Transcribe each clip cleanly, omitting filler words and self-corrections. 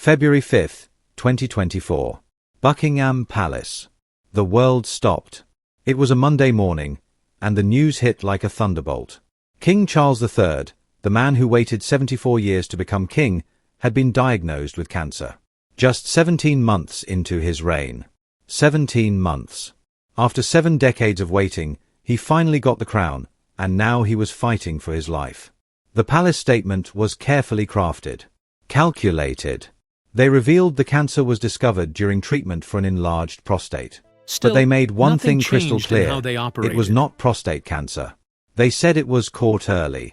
February 5, 2024. Buckingham Palace. The world stopped. It was a Monday morning, and the news hit like a thunderbolt. King Charles III, the man who waited 74 years to become king, had been diagnosed with cancer. Just 17 months into his reign. 17 months. After 7 decades of waiting, he finally got the crown, and now he was fighting for his life. The palace statement was carefully crafted. Calculated. They revealed the cancer was discovered during treatment for an enlarged prostate. But they made one thing crystal clear. It was not prostate cancer. They said it was caught early.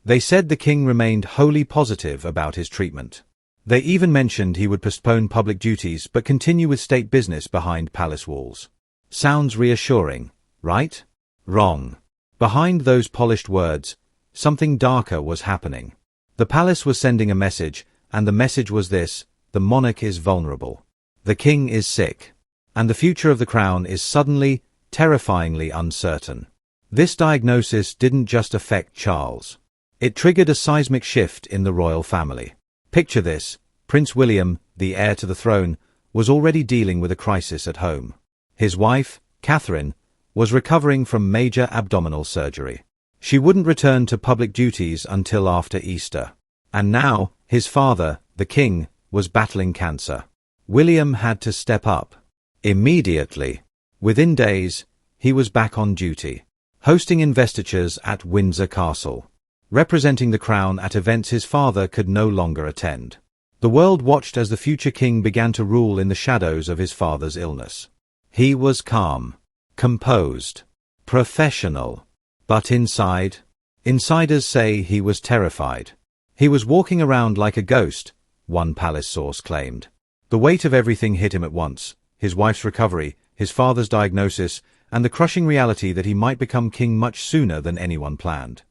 They said the king remained wholly positive about his treatment. They even mentioned he would postpone public duties but continue with state business behind palace walls. Sounds reassuring, right? Wrong. Behind those polished words, something darker was happening. The palace was sending a message, and the message was this: the monarch is vulnerable. The king is sick. And the future of the crown is suddenly, terrifyingly uncertain. This diagnosis didn't just affect Charles. It triggered a seismic shift in the royal family. Picture this: Prince William, the heir to the throne, was already dealing with a crisis at home. His wife, Catherine, was recovering from major abdominal surgery. She wouldn't return to public duties until after Easter. And now, his father, the king, was battling cancer. William had to step up. Immediately. Within days, he was back on duty, hosting investitures at Windsor Castle, representing the crown at events his father could no longer attend. The world watched as the future king began to rule in the shadows of his father's illness. He was calm, composed, professional. But inside? Insiders say he was terrified. He was walking around like a ghost, one palace source claimed. The weight of everything hit him at once: his wife's recovery, his father's diagnosis, and the crushing reality that he might become king much sooner than anyone planned.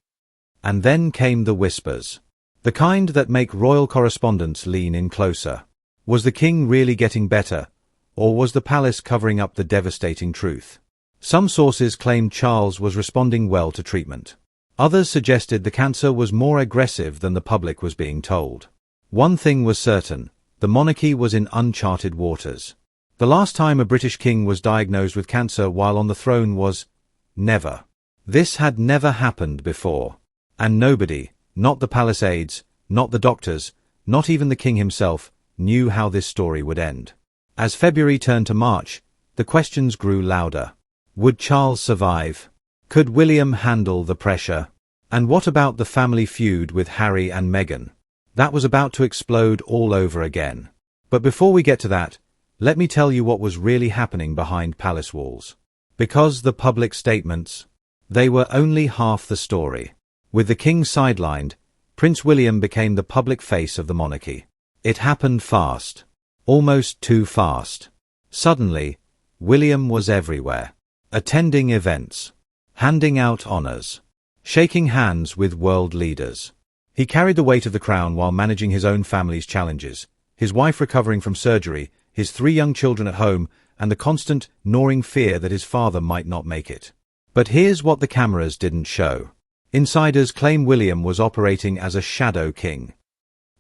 And then came the whispers. The kind that make royal correspondents lean in closer. Was the king really getting better, or was the palace covering up the devastating truth? Some sources claimed Charles was responding well to treatment. Others suggested the cancer was more aggressive than the public was being told. One thing was certain: the monarchy was in uncharted waters. The last time a British king was diagnosed with cancer while on the throne was never. This had never happened before. And nobody, not the palace aides, not the doctors, not even the king himself, knew how this story would end. As February turned to March, the questions grew louder. Would Charles survive? Could William handle the pressure? And what about the family feud with Harry and Meghan? That was about to explode all over again. But before we get to that, let me tell you what was really happening behind palace walls. Because the public statements, they were only half the story. With the king sidelined, Prince William became the public face of the monarchy. It happened fast. Almost too fast. Suddenly, William was everywhere. Attending events. Handing out honors. Shaking hands with world leaders. He carried the weight of the crown while managing his own family's challenges. His wife recovering from surgery, his 3 young children at home, and the constant, gnawing fear that his father might not make it. But here's what the cameras didn't show. Insiders claim William was operating as a shadow king.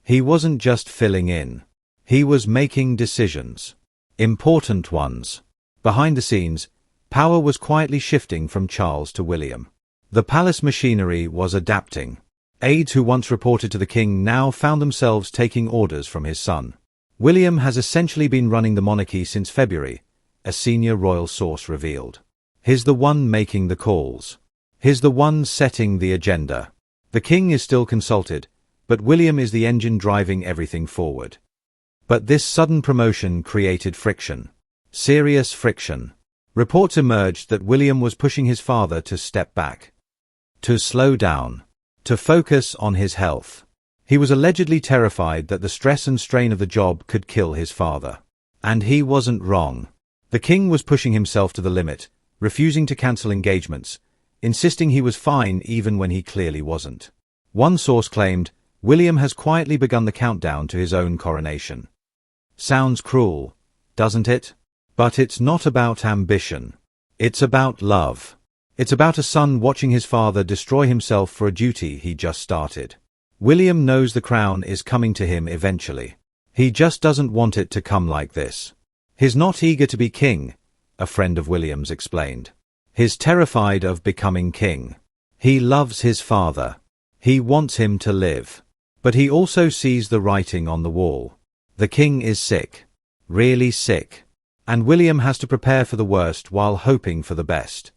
He wasn't just filling in. He was making decisions. Important ones. Behind the scenes, power was quietly shifting from Charles to William. The palace machinery was adapting. Aides who once reported to the king now found themselves taking orders from his son. William has essentially been running the monarchy since February, a senior royal source revealed. He's the one making the calls. He's the one setting the agenda. The king is still consulted, but William is the engine driving everything forward. But this sudden promotion created friction. Serious friction. Reports emerged that William was pushing his father to step back. To slow down. To focus on his health. He was allegedly terrified that the stress and strain of the job could kill his father. And he wasn't wrong. The king was pushing himself to the limit, refusing to cancel engagements, insisting he was fine even when he clearly wasn't. One source claimed, William has quietly begun the countdown to his own coronation. Sounds cruel, doesn't it? But it's not about ambition. It's about love. It's about a son watching his father destroy himself for a duty he just started. William knows the crown is coming to him eventually. He just doesn't want it to come like this. He's not eager to be king, a friend of William's explained. He's terrified of becoming king. He loves his father. He wants him to live. But he also sees the writing on the wall. The king is sick. Really sick. And William has to prepare for the worst while hoping for the best.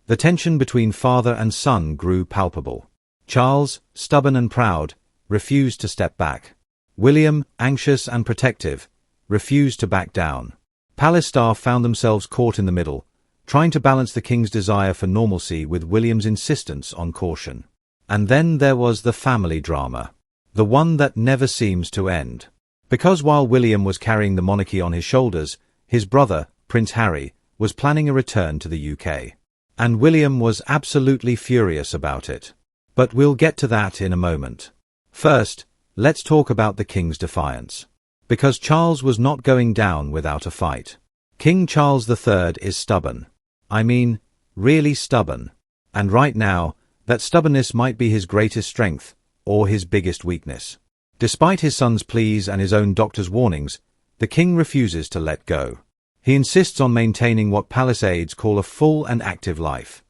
The tension between father and son grew palpable. Charles, stubborn and proud, refused to step back. William, anxious and protective, refused to back down. Palace staff found themselves caught in the middle, trying to balance the king's desire for normalcy with William's insistence on caution. And then there was the family drama. The one that never seems to end. Because while William was carrying the monarchy on his shoulders, his brother, Prince Harry, was planning a return to the UK. And William was absolutely furious about it. But we'll get to that in a moment. First, let's talk about the king's defiance. Because Charles was not going down without a fight. King Charles III is stubborn. I mean, really stubborn. And right now, that stubbornness might be his greatest strength, or his biggest weakness. Despite his son's pleas and his own doctor's warnings, the king refuses to let go. He insists on maintaining what palace aides call a full and active life.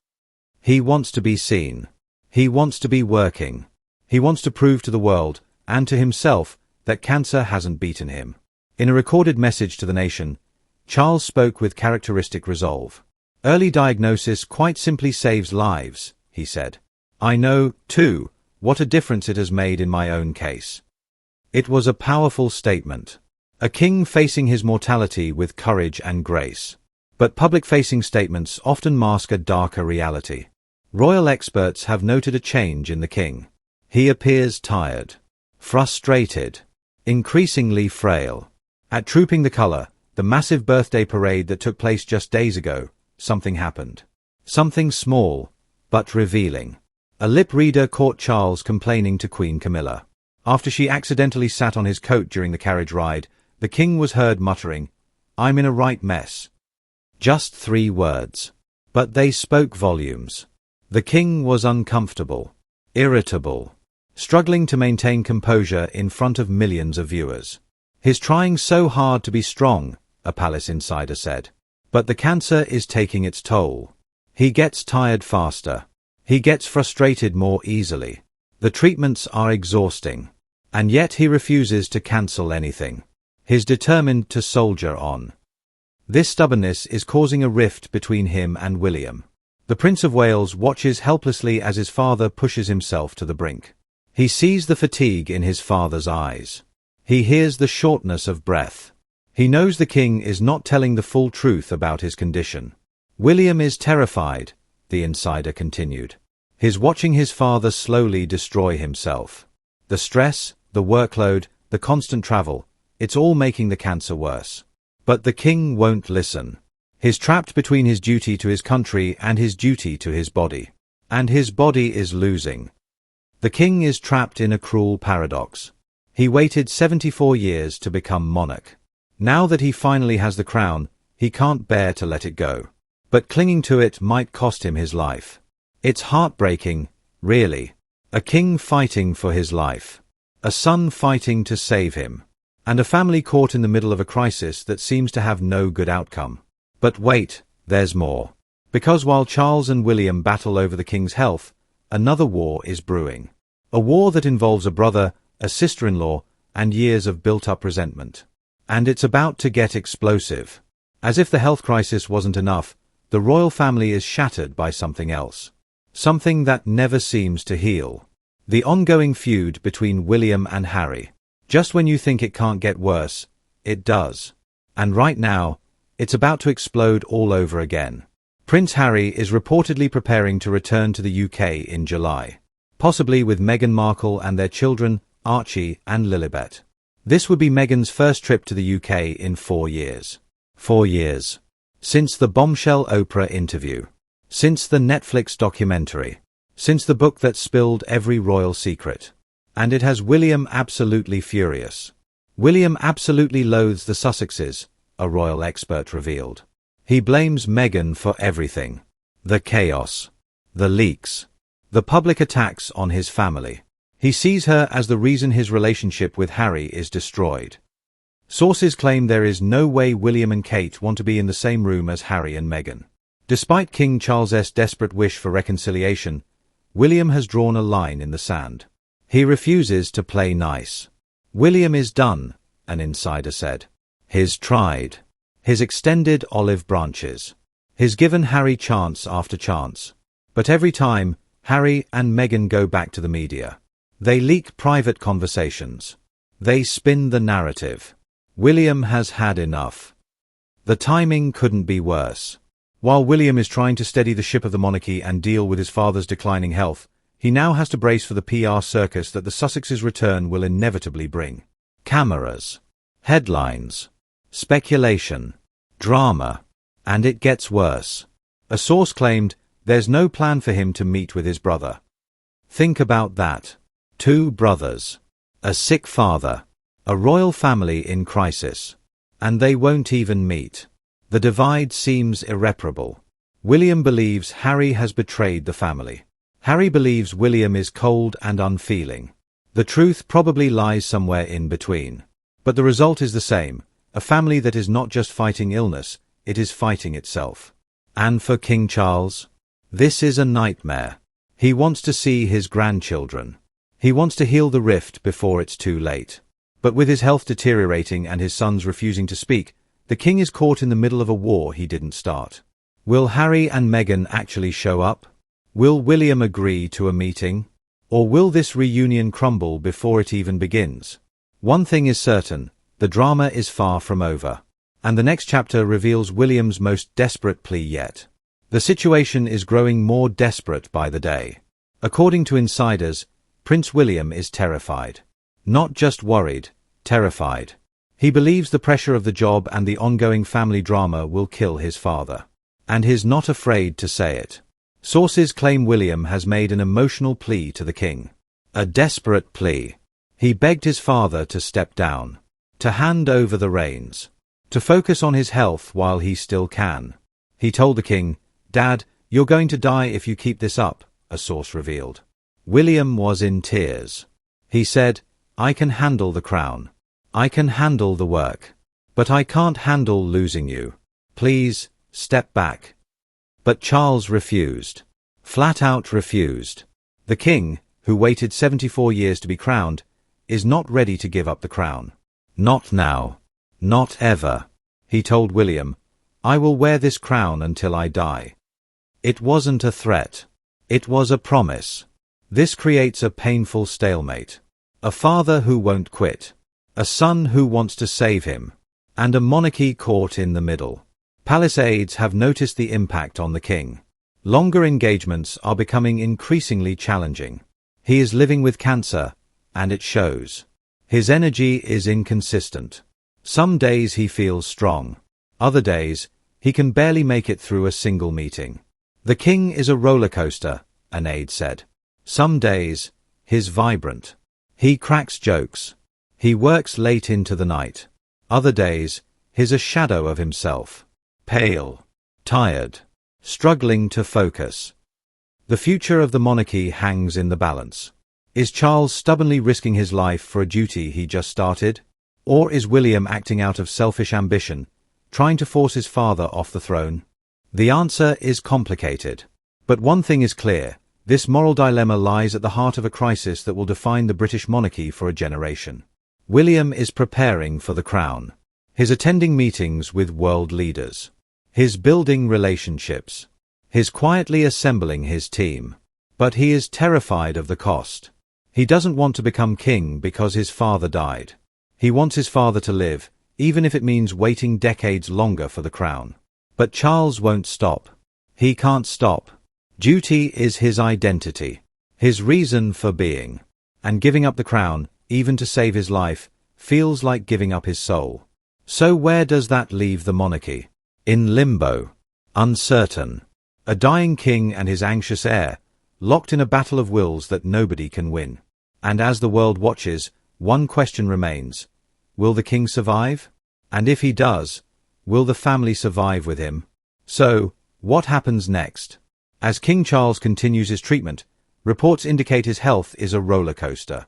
He wants to be seen. He wants to be working. He wants to prove to the world, and to himself, that cancer hasn't beaten him. In a recorded message to the nation, Charles spoke with characteristic resolve. Early diagnosis quite simply saves lives, he said. I know, too, what a difference it has made in my own case. It was a powerful statement. A king facing his mortality with courage and grace. But public-facing statements often mask a darker reality. Royal experts have noted a change in the king. He appears tired, frustrated, increasingly frail. At Trooping the Colour, the massive birthday parade that took place just days ago, something happened. Something small, but revealing. A lip reader caught Charles complaining to Queen Camilla. After she accidentally sat on his coat during the carriage ride, the king was heard muttering, "I'm in a right mess." Just 3 words. But they spoke volumes. The king was uncomfortable, irritable, struggling to maintain composure in front of millions of viewers. He's trying so hard to be strong, a palace insider said. But the cancer is taking its toll. He gets tired faster. He gets frustrated more easily. The treatments are exhausting. And yet he refuses to cancel anything. He's determined to soldier on. This stubbornness is causing a rift between him and William. The Prince of Wales watches helplessly as his father pushes himself to the brink. He sees the fatigue in his father's eyes. He hears the shortness of breath. He knows the king is not telling the full truth about his condition. William is terrified, the insider continued. He's watching his father slowly destroy himself. The stress, the workload, the constant travel, it's all making the cancer worse. But the king won't listen. He's trapped between his duty to his country and his duty to his body. And his body is losing. The king is trapped in a cruel paradox. He waited 74 years to become monarch. Now that he finally has the crown, he can't bear to let it go. But clinging to it might cost him his life. It's heartbreaking, really. A king fighting for his life. A son fighting to save him. And a family caught in the middle of a crisis that seems to have no good outcome. But wait, there's more. Because while Charles and William battle over the king's health, another war is brewing. A war that involves a brother, a sister-in-law, and years of built-up resentment. And it's about to get explosive. As if the health crisis wasn't enough, the royal family is shattered by something else. Something that never seems to heal. The ongoing feud between William and Harry. Just when you think it can't get worse, it does. And right now, it's about to explode all over again. Prince Harry is reportedly preparing to return to the UK in July. Possibly with Meghan Markle and their children, Archie and Lilibet. This would be Meghan's first trip to the UK in 4 years. 4 years. Since the bombshell Oprah interview. Since the Netflix documentary. Since the book that spilled every royal secret. And it has William absolutely furious. William absolutely loathes the Sussexes, a royal expert revealed. He blames Meghan for everything. The chaos. The leaks. The public attacks on his family. He sees her as the reason his relationship with Harry is destroyed. Sources claim there is no way William and Kate want to be in the same room as Harry and Meghan. Despite King Charles's desperate wish for reconciliation, William has drawn a line in the sand. He refuses to play nice. William is done, an insider said. He's tried. He's extended olive branches. He's given Harry chance after chance. But every time, Harry and Meghan go back to the media. They leak private conversations. They spin the narrative. William has had enough. The timing couldn't be worse. While William is trying to steady the ship of the monarchy and deal with his father's declining health, he now has to brace for the PR circus that the Sussexes' return will inevitably bring. Cameras, headlines, speculation, drama, and it gets worse. A source claimed there's no plan for him to meet with his brother. Think about that. 2 brothers, a sick father, a royal family in crisis, and they won't even meet. The divide seems irreparable. William believes Harry has betrayed the family. Harry believes William is cold and unfeeling. The truth probably lies somewhere in between. But the result is the same, a family that is not just fighting illness, it is fighting itself. And for King Charles, this is a nightmare. He wants to see his grandchildren. He wants to heal the rift before it's too late. But with his health deteriorating and his sons refusing to speak, the king is caught in the middle of a war he didn't start. Will Harry and Meghan actually show up? Will William agree to a meeting? Or will this reunion crumble before it even begins? One thing is certain, the drama is far from over. And the next chapter reveals William's most desperate plea yet. The situation is growing more desperate by the day. According to insiders, Prince William is terrified. Not just worried, terrified. He believes the pressure of the job and the ongoing family drama will kill his father. And he's not afraid to say it. Sources claim William has made an emotional plea to the king. A desperate plea. He begged his father to step down, to hand over the reins, to focus on his health while he still can. He told the king, "Dad, you're going to die if you keep this up," a source revealed. William was in tears. He said, "I can handle the crown. I can handle the work. But I can't handle losing you. Please, step back." But Charles refused. Flat out refused. The king, who waited 74 years to be crowned, is not ready to give up the crown. Not now. Not ever. He told William, "I will wear this crown until I die." It wasn't a threat. It was a promise. This creates a painful stalemate. A father who won't quit. A son who wants to save him. And a monarchy caught in the middle. Palace aides have noticed the impact on the king. Longer engagements are becoming increasingly challenging. He is living with cancer, and it shows. His energy is inconsistent. Some days he feels strong. Other days, he can barely make it through a single meeting. The king is a roller coaster, an aide said. Some days, he's vibrant. He cracks jokes. He works late into the night. Other days, he's a shadow of himself. Pale. Tired. Struggling to focus. The future of the monarchy hangs in the balance. Is Charles stubbornly risking his life for a duty he just started? Or is William acting out of selfish ambition, trying to force his father off the throne? The answer is complicated. But one thing is clear, this moral dilemma lies at the heart of a crisis that will define the British monarchy for a generation. William is preparing for the crown. He's attending meetings with world leaders. He's building relationships. He's quietly assembling his team. But he is terrified of the cost. He doesn't want to become king because his father died. He wants his father to live, even if it means waiting decades longer for the crown. But Charles won't stop. He can't stop. Duty is his identity, his reason for being. And giving up the crown, even to save his life, feels like giving up his soul. So where does that leave the monarchy? In limbo. Uncertain. A dying king and his anxious heir, locked in a battle of wills that nobody can win. And as the world watches, one question remains. Will the king survive? And if he does, will the family survive with him? So, what happens next? As King Charles continues his treatment, reports indicate his health is a roller coaster.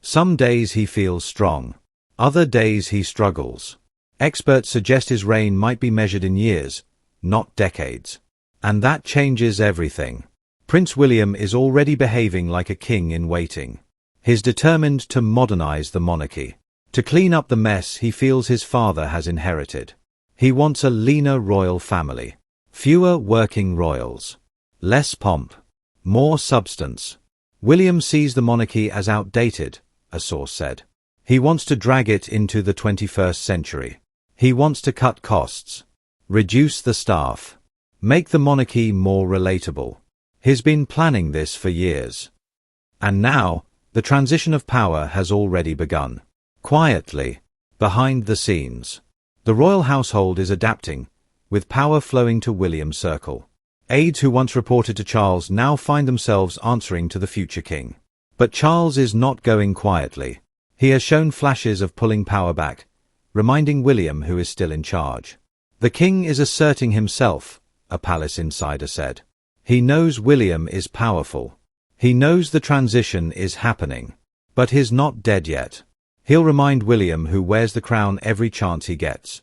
Some days he feels strong. Other days he struggles. Experts suggest his reign might be measured in years, not decades. And that changes everything. Prince William is already behaving like a king in waiting. He's determined to modernize the monarchy, to clean up the mess he feels his father has inherited. He wants a leaner royal family, fewer working royals, less pomp, more substance. William sees the monarchy as outdated, a source said. He wants to drag it into the 21st century. He wants to cut costs, reduce the staff, make the monarchy more relatable. He's been planning this for years. And now, the transition of power has already begun. Quietly, behind the scenes, the royal household is adapting, with power flowing to William's circle. Aides who once reported to Charles now find themselves answering to the future king. But Charles is not going quietly. He has shown flashes of pulling power back, reminding William who is still in charge. The king is asserting himself, a palace insider said. He knows William is powerful. He knows the transition is happening. But he's not dead yet. He'll remind William who wears the crown every chance he gets.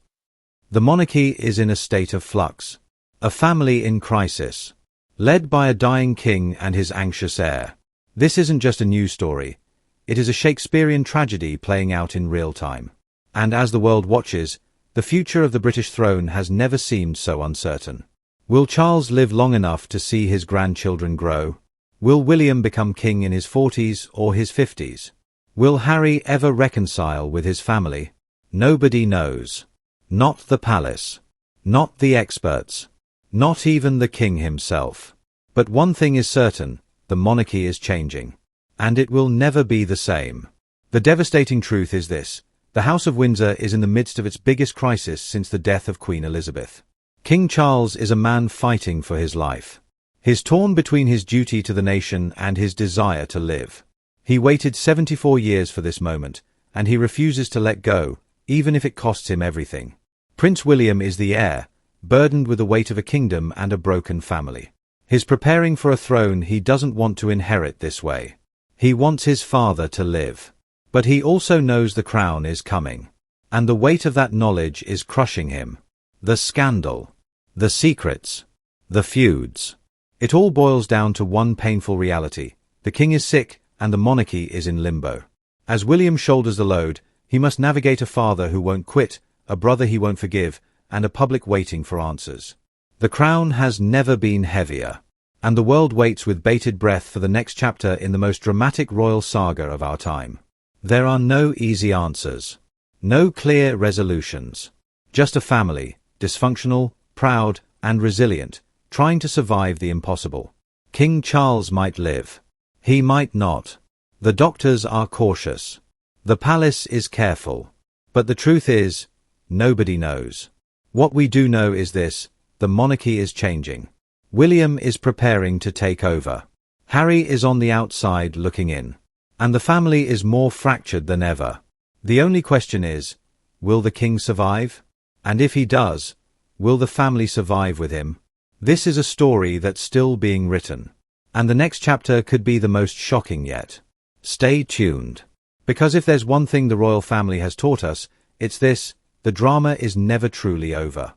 The monarchy is in a state of flux. A family in crisis, led by a dying king and his anxious heir. This isn't just a news story. It is a Shakespearean tragedy playing out in real time. And as the world watches, the future of the British throne has never seemed so uncertain. Will Charles live long enough to see his grandchildren grow? Will William become king in his 40s or his 50s? Will Harry ever reconcile with his family? Nobody knows. Not the palace. Not the experts. Not even the king himself. But one thing is certain, the monarchy is changing. And it will never be the same. The devastating truth is this: the House of Windsor is in the midst of its biggest crisis since the death of Queen Elizabeth. King Charles is a man fighting for his life. He's torn between his duty to the nation and his desire to live. He waited 74 years for this moment, and he refuses to let go, even if it costs him everything. Prince William is the heir, burdened with the weight of a kingdom and a broken family. He's preparing for a throne he doesn't want to inherit this way. He wants his father to live. But he also knows the crown is coming. And the weight of that knowledge is crushing him. The scandal. The secrets. The feuds. It all boils down to one painful reality. The king is sick, and the monarchy is in limbo. As William shoulders the load, he must navigate a father who won't quit, a brother he won't forgive, and a public waiting for answers. The crown has never been heavier, and the world waits with bated breath for the next chapter in the most dramatic royal saga of our time. There are no easy answers, no clear resolutions, just a family, dysfunctional, proud, and resilient, trying to survive the impossible. King Charles might live. He might not. The doctors are cautious. The palace is careful. But the truth is, nobody knows. What we do know is this: the monarchy is changing. William is preparing to take over. Harry is on the outside looking in. And the family is more fractured than ever. The only question is, will the king survive? And if he does, will the family survive with him? This is a story that's still being written. And the next chapter could be the most shocking yet. Stay tuned. Because if there's one thing the royal family has taught us, it's this: the drama is never truly over.